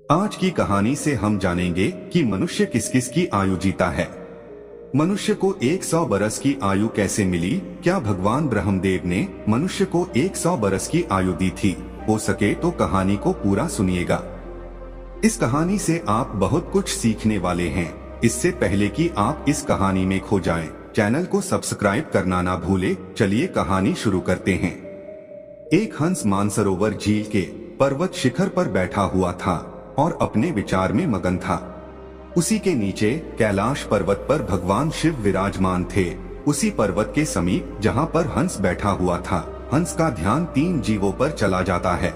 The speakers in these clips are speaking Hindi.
आज की कहानी से हम जानेंगे कि मनुष्य किस किस की आयु जीता है। मनुष्य को 100 बरस की आयु कैसे मिली? क्या भगवान ब्रह्मदेव ने मनुष्य को 100 बरस की आयु दी थी? हो सके तो कहानी को पूरा सुनिएगा। इस कहानी से आप बहुत कुछ सीखने वाले हैं। इससे पहले कि आप इस कहानी में खो जाएं, चैनल को सब्सक्राइब करना ना भूले। चलिए कहानी शुरू करते हैं। एक हंस मानसरोवर झील के पर्वत शिखर पर बैठा हुआ था और अपने विचार में मगन था। उसी के नीचे कैलाश पर्वत पर भगवान शिव विराजमान थे। उसी पर्वत के समीप जहाँ पर हंस बैठा हुआ था, हंस का ध्यान 3 जीवों पर चला जाता है,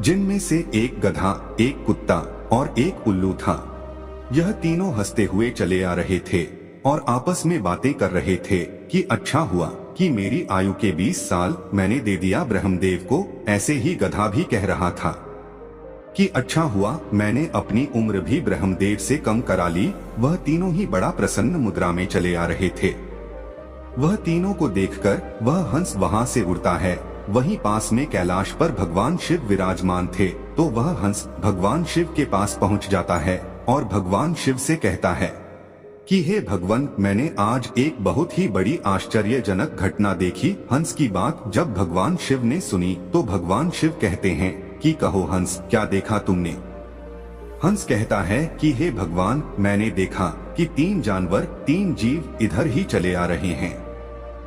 जिनमें से एक गधा, एक कुत्ता और एक उल्लू था। यह तीनों हंसते हुए चले आ रहे थे और आपस में बातें कर रहे थे कि अच्छा हुआ कि मेरी आयु के 20 साल मैंने दे दिया ब्रह्मदेव को। ऐसे ही गधा भी कह रहा था कि अच्छा हुआ मैंने अपनी उम्र भी ब्रह्मदेव से कम करा ली। वह तीनों ही बड़ा प्रसन्न मुद्रा में चले आ रहे थे। वह तीनों को देखकर वह हंस वहां से उड़ता है। वहीं पास में कैलाश पर भगवान शिव विराजमान थे, तो वह हंस भगवान शिव के पास पहुंच जाता है और भगवान शिव से कहता है कि हे भगवान, मैंने आज एक बहुत ही बड़ी आश्चर्यजनक घटना देखी। हंस की बात जब भगवान शिव ने सुनी तो भगवान शिव कहते हैं कि कहो हंस, क्या देखा तुमने? हंस कहता है कि हे भगवान, मैंने देखा कि 3 जानवर, 3 जीव इधर ही चले आ रहे हैं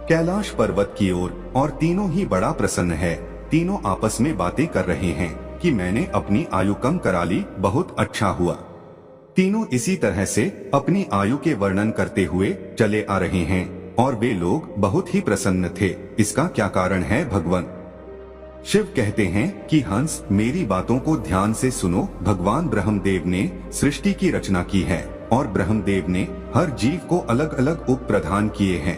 कैलाश पर्वत की ओर, और तीनों ही बड़ा प्रसन्न है। तीनों आपस में बातें कर रहे हैं कि मैंने अपनी आयु कम करा ली, बहुत अच्छा हुआ। तीनों इसी तरह से अपनी आयु के वर्णन करते हुए चले आ रहे हैं और वे लोग बहुत ही प्रसन्न थे। इसका क्या कारण है भगवान? शिव कहते हैं कि हंस, मेरी बातों को ध्यान से सुनो। भगवान ब्रह्मदेव ने सृष्टि की रचना की है और ब्रह्मदेव ने हर जीव को अलग अलग उप प्रदान किए हैं।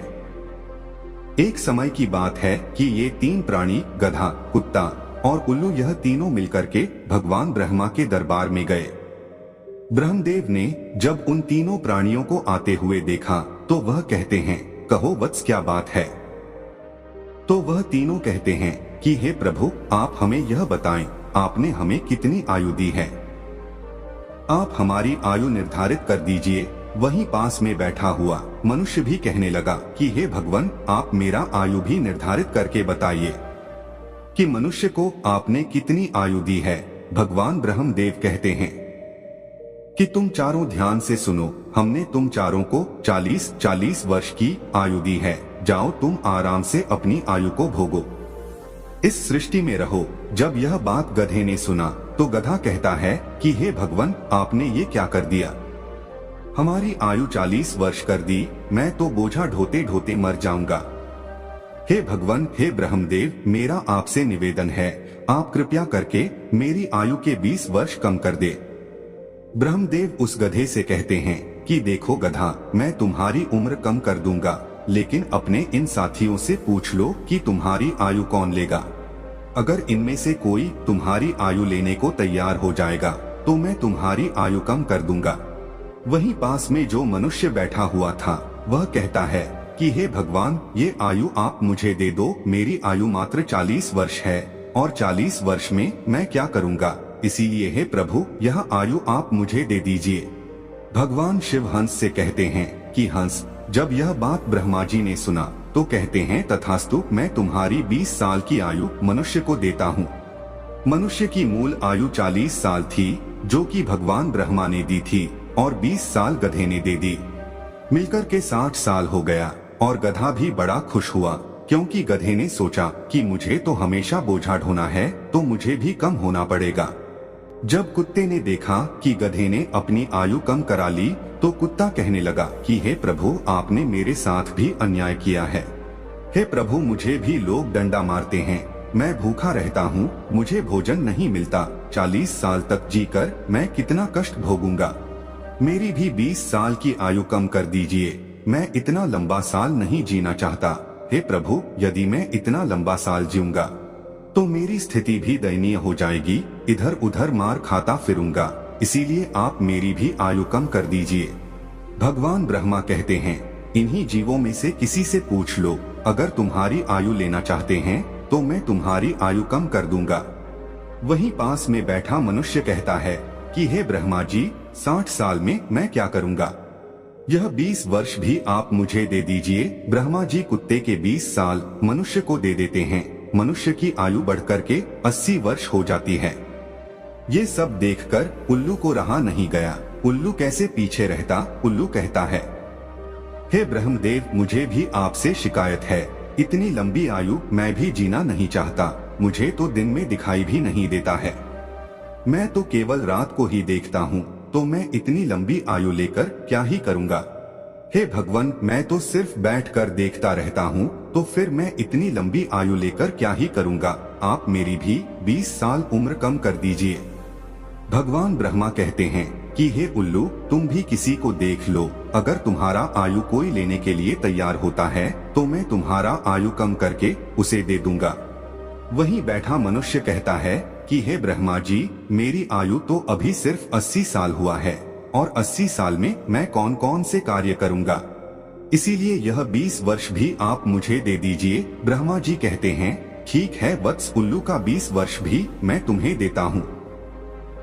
एक समय की बात है कि ये 3 प्राणी, गधा, कुत्ता और उल्लू, यह तीनों मिलकर के भगवान ब्रह्मा के दरबार में गए। ब्रह्मदेव ने जब उन तीनों प्राणियों को आते हुए देखा तो वह कहते हैं, कहो वत्स, क्या बात है? तो वह तीनों कहते हैं कि हे प्रभु, आप हमें यह बताएं, आपने हमें कितनी आयु दी है? आप हमारी आयु निर्धारित कर दीजिए। वहीं पास में बैठा हुआ मनुष्य भी कहने लगा कि हे भगवान, आप मेरा आयु भी निर्धारित करके बताइए कि मनुष्य को आपने कितनी आयु दी है। भगवान ब्रह्मदेव कहते हैं कि तुम चारों ध्यान से सुनो, हमने तुम चारों को 40-40 वर्ष की आयु दी है। जाओ, तुम आराम से अपनी आयु को भोगो, इस सृष्टि में रहो। जब यह बात गधे ने सुना तो गधा कहता है कि हे भगवान, आपने ये क्या कर दिया? हमारी आयु 40 वर्ष कर दी, मैं तो बोझा ढोते ढोते मर जाऊंगा। हे भगवान, हे ब्रह्मदेव, मेरा आपसे निवेदन है, आप कृपया करके मेरी आयु के 20 वर्ष कम कर दे। ब्रह्मदेव उस गधे से कहते हैं कि देखो गधा, मैं तुम्हारी उम्र कम कर दूंगा, लेकिन अपने इन साथियों से पूछ लो कि तुम्हारी आयु कौन लेगा। अगर इनमें से कोई तुम्हारी आयु लेने को तैयार हो जाएगा तो मैं तुम्हारी आयु कम कर दूंगा। वहीं पास में जो मनुष्य बैठा हुआ था वह कहता है कि हे भगवान, ये आयु आप मुझे दे दो। मेरी आयु मात्र 40 वर्ष है और 40 वर्ष में मैं क्या करूंगा? इसीलिए हे प्रभु, यह आयु आप मुझे दे दीजिए। भगवान शिव हंस से कहते हैं कि हंस, जब यह बात ब्रह्मा जी ने सुना तो कहते हैं तथास्तु, मैं तुम्हारी 20 साल की आयु मनुष्य को देता हूँ। मनुष्य की मूल आयु 40 साल थी, जो कि भगवान ब्रह्मा ने दी थी, और 20 साल गधे ने दे दी। मिलकर के 60 साल हो गया और गधा भी बड़ा खुश हुआ, क्योंकि गधे ने सोचा कि मुझे तो हमेशा बोझा ढोना है, तो मुझे भी कम होना पड़ेगा। जब कुत्ते ने देखा कि गधे ने अपनी आयु कम करा ली तो कुत्ता कहने लगा कि हे प्रभु, आपने मेरे साथ भी अन्याय किया है। हे प्रभु, मुझे भी लोग डंडा मारते हैं, मैं भूखा रहता हूँ, मुझे भोजन नहीं मिलता। 40 साल तक जीकर मैं कितना कष्ट भोगूंगा। मेरी भी 20 साल की आयु कम कर दीजिए, मैं इतना लंबा साल नहीं जीना चाहता। हे प्रभु, यदि मैं इतना लंबा साल जीऊंगा तो मेरी स्थिति भी दयनीय हो जाएगी, इधर उधर मार खाता फिरूंगा, इसीलिए आप मेरी भी आयु कम कर दीजिए। भगवान ब्रह्मा कहते हैं, इन्हीं जीवों में से किसी से पूछ लो, अगर तुम्हारी आयु लेना चाहते हैं तो मैं तुम्हारी आयु कम कर दूंगा। वहीं पास में बैठा मनुष्य कहता है कि हे ब्रह्मा जी, 60 साल में मैं क्या करूंगा? यह 20 वर्ष भी आप मुझे दे दीजिए। ब्रह्मा जी कुत्ते के 20 साल मनुष्य को दे देते हैं। मनुष्य की आयु बढ़कर के 80 वर्ष हो जाती है। ये सब देखकर उल्लू को रहा नहीं गया। उल्लू कैसे पीछे रहता। उल्लू कहता है, हे ब्रह्मदेव, मुझे भी आपसे शिकायत है। इतनी लंबी आयु मैं भी जीना नहीं चाहता। मुझे तो दिन में दिखाई भी नहीं देता है। मैं तो केवल रात को ही देखता हूँ। तो मैं इतनी लंबी आयु लेकर क्या ही करूँगा? हे भगवान, मैं तो सिर्फ बैठकर देखता रहता हूँ। तो फिर मैं इतनी लंबी आयु लेकर क्या ही करूँगा? आप मेरी भी 20 साल उम्र कम कर दीजिए। भगवान ब्रह्मा कहते हैं कि हे उल्लू, तुम भी किसी को देख लो। अगर तुम्हारा आयु कोई लेने के लिए तैयार होता है तो मैं तुम्हारा आयु कम करके उसे दे दूंगा। वहीं बैठा मनुष्य कहता है कि हे ब्रह्मा जी, मेरी आयु तो अभी सिर्फ 80 साल हुआ है और 80 साल में मैं कौन कौन से कार्य करूंगा। इसीलिए यह 20 वर्ष भी आप मुझे दे दीजिए। ब्रह्मा जी कहते हैं, ठीक है वत्स, उल्लू का 20 वर्ष भी मैं तुम्हें देता हूँ।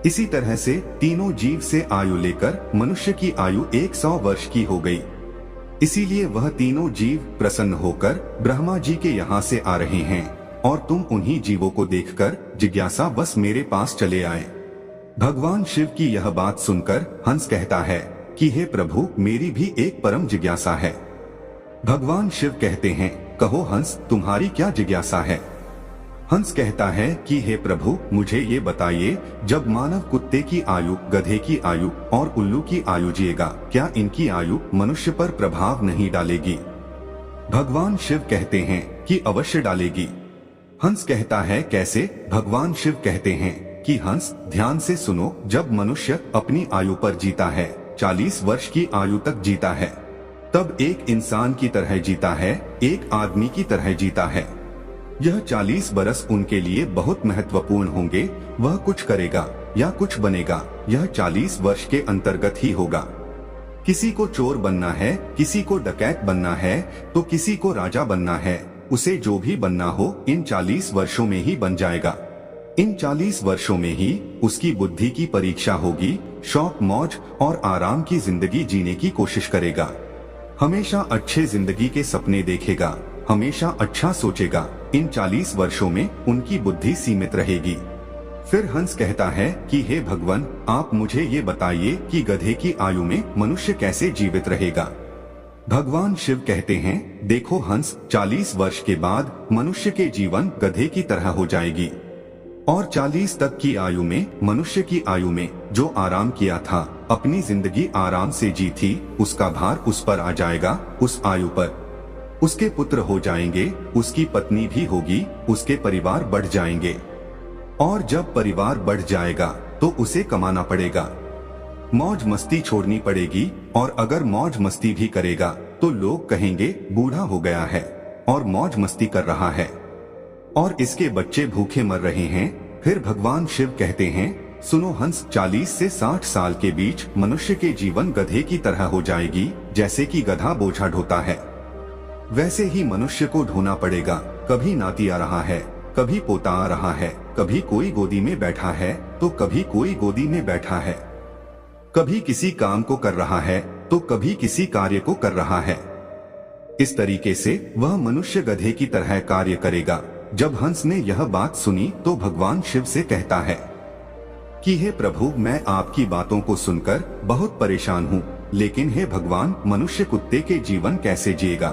इसी तरह से तीनों जीव से आयु लेकर मनुष्य की आयु 100 वर्ष की हो गई। इसीलिए वह तीनों जीव प्रसन्न होकर ब्रह्मा जी के यहाँ से आ रहे हैं और तुम उन्हीं जीवों को देखकर जिज्ञासा बस मेरे पास चले आए। भगवान शिव की यह बात सुनकर हंस कहता है कि हे प्रभु, मेरी भी एक परम जिज्ञासा है। भगवान शिव कहते हैं, कहो हंस, तुम्हारी क्या जिज्ञासा है? हंस कहता है कि हे प्रभु, मुझे ये बताइए, जब मानव कुत्ते की आयु, गधे की आयु और उल्लू की आयु जिएगा, क्या इनकी आयु मनुष्य पर प्रभाव नहीं डालेगी? भगवान शिव कहते हैं कि अवश्य डालेगी। हंस कहता है, कैसे? भगवान शिव कहते हैं कि हंस, ध्यान से सुनो, जब मनुष्य अपनी आयु पर जीता है, 40 वर्ष की आयु तक जीता है, तब एक इंसान की तरह जीता है, एक आदमी की तरह जीता है। यह 40 बरस उनके लिए बहुत महत्वपूर्ण होंगे। वह कुछ करेगा या कुछ बनेगा, यह 40 वर्ष के अंतर्गत ही होगा। किसी को चोर बनना है, किसी को डकैत बनना है, तो किसी को राजा बनना है। उसे जो भी बनना हो इन 40 वर्षों में ही बन जाएगा। इन 40 वर्षों में ही उसकी बुद्धि की परीक्षा होगी। शौक, मौज और आराम की जिंदगी जीने की कोशिश करेगा। हमेशा अच्छे जिंदगी के सपने देखेगा, हमेशा अच्छा सोचेगा। इन 40 वर्षों में उनकी बुद्धि सीमित रहेगी। फिर हंस कहता है कि हे भगवान, आप मुझे ये बताइए कि गधे की आयु में मनुष्य कैसे जीवित रहेगा? भगवान शिव कहते हैं, देखो हंस, 40 वर्ष के बाद मनुष्य के जीवन गधे की तरह हो जाएगी और 40 तक की आयु में मनुष्य की आयु में जो आराम किया था, अपनी जिंदगी आराम से जी थी, उसका भार उस पर आ जाएगा। उस आयु पर उसके पुत्र हो जाएंगे, उसकी पत्नी भी होगी, उसके परिवार बढ़ जाएंगे और जब परिवार बढ़ जाएगा तो उसे कमाना पड़ेगा, मौज मस्ती छोड़नी पड़ेगी। और अगर मौज मस्ती भी करेगा तो लोग कहेंगे बूढ़ा हो गया है और मौज मस्ती कर रहा है और इसके बच्चे भूखे मर रहे हैं। फिर भगवान शिव कहते हैं, सुनो हंस, 40 से 60 साल के बीच मनुष्य के जीवन गधे की तरह हो जाएगी। जैसे कि गधा बोझा ढोता है, वैसे ही मनुष्य को ढोना पड़ेगा। कभी नाती आ रहा है, कभी पोता आ रहा है, कभी कोई गोदी में बैठा है तो कभी कोई गोदी में बैठा है, कभी किसी काम को कर रहा है तो कभी किसी कार्य को कर रहा है। इस तरीके से वह मनुष्य गधे की तरह कार्य करेगा। जब हंस ने यह बात सुनी तो भगवान शिव से कहता है कि हे प्रभु, मैं आपकी बातों को सुनकर बहुत परेशान हूँ, लेकिन हे भगवान, मनुष्य कुत्ते के जीवन कैसे जिएगा?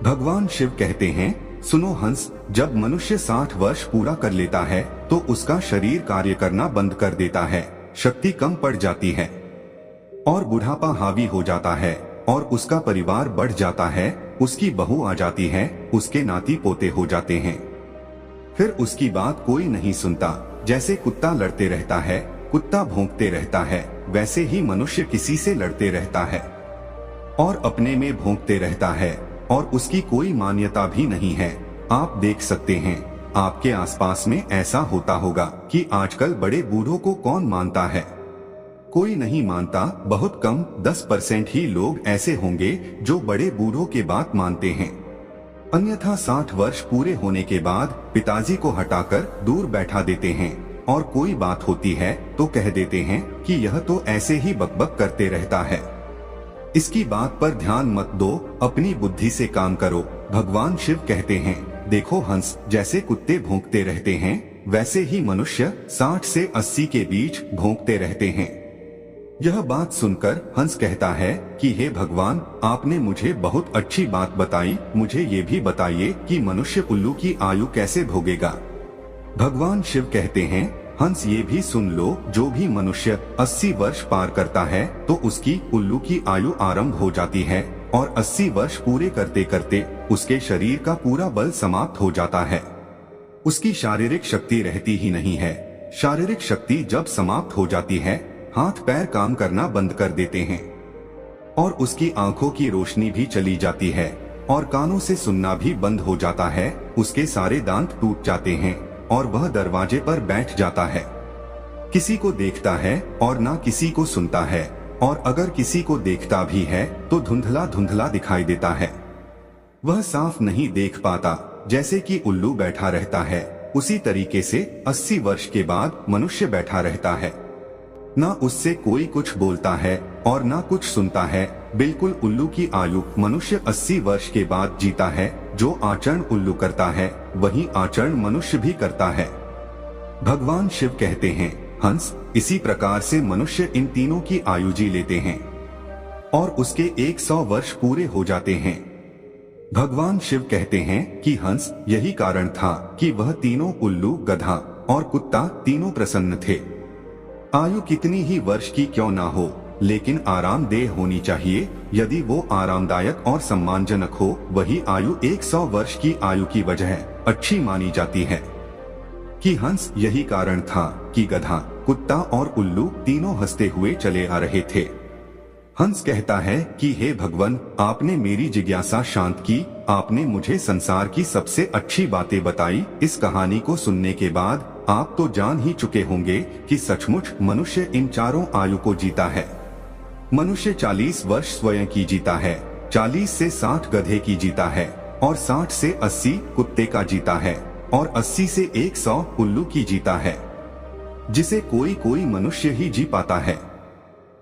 भगवान शिव कहते हैं, सुनो हंस, जब मनुष्य 60 वर्ष पूरा कर लेता है तो उसका शरीर कार्य करना बंद कर देता है, शक्ति कम पड़ जाती है और बुढ़ापा हावी हो जाता है और उसका परिवार बढ़ जाता है, उसकी बहू आ जाती है, उसके नाती पोते हो जाते हैं। फिर उसकी बात कोई नहीं सुनता। जैसे कुत्ता लड़ते रहता है, कुत्ता भौंकते रहता है, वैसे ही मनुष्य किसी से लड़ते रहता है और अपने में भौंकते रहता है और उसकी कोई मान्यता भी नहीं है। आप देख सकते हैं, आपके आसपास में ऐसा होता होगा कि आजकल बड़े बूढ़ों को कौन मानता है? कोई नहीं मानता। बहुत कम 10% ही लोग ऐसे होंगे जो बड़े बूढ़ों के बात मानते हैं। अन्यथा 60 वर्ष पूरे होने के बाद पिताजी को हटाकर दूर बैठा देते हैं और कोई बात होती है तो कह देते हैं कि यह तो ऐसे ही बकबक करते रहता है। इसकी बात पर ध्यान मत दो, अपनी बुद्धि से काम करो। भगवान शिव कहते हैं, देखो हंस जैसे कुत्ते भौंकते रहते हैं, वैसे ही मनुष्य 60 से 80 के बीच भौंकते रहते हैं। यह बात सुनकर हंस कहता है कि हे भगवान, आपने मुझे बहुत अच्छी बात बताई, मुझे ये भी बताइए कि मनुष्य उल्लू की आयु कैसे भोगेगा। भगवान शिव कहते हैं, हंस ये भी सुन लो, जो भी मनुष्य 80 वर्ष पार करता है तो उसकी उल्लू की आयु आरंभ हो जाती है और 80 वर्ष पूरे करते करते उसके शरीर का पूरा बल समाप्त हो जाता है। उसकी शारीरिक शक्ति रहती ही नहीं है। शारीरिक शक्ति जब समाप्त हो जाती है, हाथ पैर काम करना बंद कर देते हैं और उसकी आंखों की रोशनी भी चली जाती है और कानों से सुनना भी बंद हो जाता है। उसके सारे दांत टूट जाते हैं और वह दरवाजे पर बैठ जाता है। किसी को देखता है और ना किसी को सुनता है, और अगर किसी को देखता भी है तो धुंधला धुंधला दिखाई देता है। वह साफ नहीं देख पाता, जैसे कि उल्लू बैठा रहता है उसी तरीके से 80 वर्ष के बाद मनुष्य बैठा रहता है। ना उससे कोई कुछ बोलता है और ना कुछ सुनता है। बिल्कुल उल्लू की आयु मनुष्य 80 वर्ष के बाद जीता है। जो आचरण उल्लू करता है वही आचरण मनुष्य भी करता है। भगवान शिव कहते हैं, हंस इसी प्रकार से मनुष्य इन तीनों की आयु जी लेते हैं और उसके 100 वर्ष पूरे हो जाते हैं। भगवान शिव कहते हैं कि हंस यही कारण था कि वह तीनों उल्लू, गधा और कुत्ता तीनों प्रसन्न थे। आयु कितनी ही वर्ष की क्यों ना हो, लेकिन आरामदेह होनी चाहिए। यदि वो आरामदायक और सम्मानजनक हो, वही आयु 100 वर्ष की आयु की वजह अच्छी मानी जाती है। कि हंस यही कारण था कि गधा, कुत्ता और उल्लू तीनों हंसते हुए चले आ रहे थे। हंस कहता है कि हे भगवान, आपने मेरी जिज्ञासा शांत की, आपने मुझे संसार की सबसे अच्छी बातें बताई। इस कहानी को सुनने के बाद आप तो जान ही चुके होंगे कि सचमुच मनुष्य इन चारों आयु को जीता है। मनुष्य 40 वर्ष स्वयं की जीता है, 40 से 60 गधे की जीता है और 60 से 80 कुत्ते का जीता है और 80 से 100 उल्लू की जीता है, जिसे कोई कोई मनुष्य ही जी पाता है।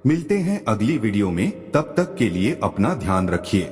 मिलते हैं अगली वीडियो में, तब तक के लिए अपना ध्यान रखिए।